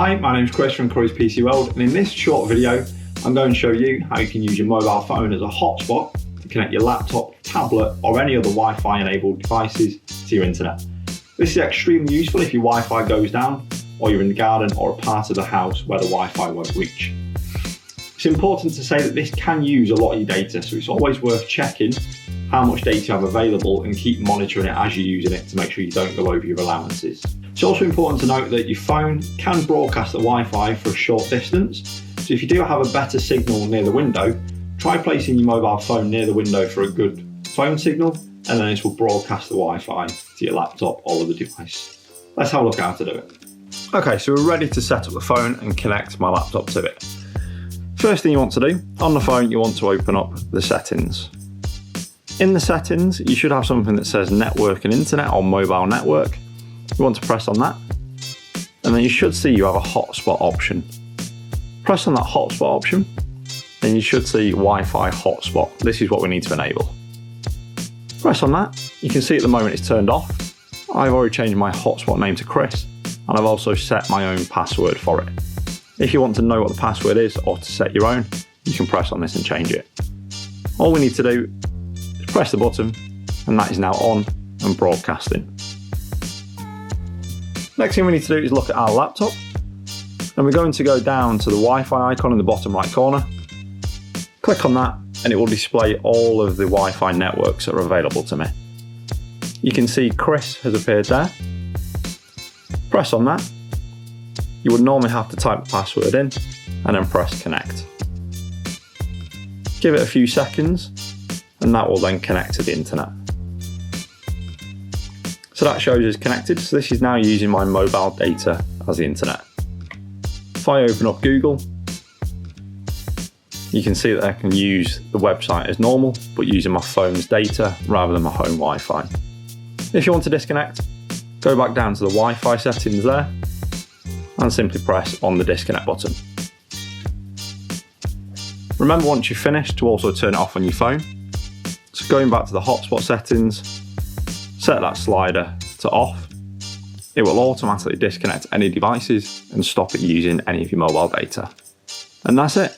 Hi, my name is Chris from Curry's PC World, and in this short video I'm going to show you how you can use your mobile phone as a hotspot to connect your laptop, tablet or any other Wi-Fi enabled devices to your internet. This is extremely useful if your Wi-Fi goes down or you're in the garden or a part of the house where the Wi-Fi won't reach. It's important to say that this can use a lot of your data, so it's always worth checking how much data you have available and keep monitoring it as you're using it to make sure you don't go over your allowances. It's also important to note that your phone can broadcast the Wi-Fi for a short distance, so if you do have a better signal near the window, try placing your mobile phone near the window for a good phone signal, and then this will broadcast the Wi-Fi to your laptop or other device. Let's have a look at how to do it. Okay, so we're ready to set up the phone and connect my laptop to it. First thing you want to do, on the phone you want to open up the settings. In the settings, you should have something that says network and internet or mobile network. You want to press on that, and then you should see you have a hotspot option. Press on that hotspot option, and you should see Wi-Fi hotspot. This is what we need to enable. Press on that. You can see at the moment it's turned off. I've already changed my hotspot name to Chris, and I've also set my own password for it. If you want to know what the password is or to set your own, you can press on this and change it. All we need to do is press the button, and that is now on and broadcasting. Next thing we need to do is look at our laptop, and we're going to go down to the Wi-Fi icon in the bottom right corner. Click on that and it will display all of the Wi-Fi networks that are available to me. You can see Chris has appeared there. Press on that. You would normally have to type the password in and then press connect. Give it a few seconds and that will then connect to the internet. So that shows it's connected, so this is now using my mobile data as the internet. If I open up Google, you can see that I can use the website as normal, but using my phone's data rather than my home Wi-Fi. If you want to disconnect, go back down to the Wi-Fi settings there, and simply press on the disconnect button. Remember once you've finished to also turn it off on your phone. So going back to the hotspot settings, set that slider to off. It will automatically disconnect any devices and stop it using any of your mobile data. And that's it.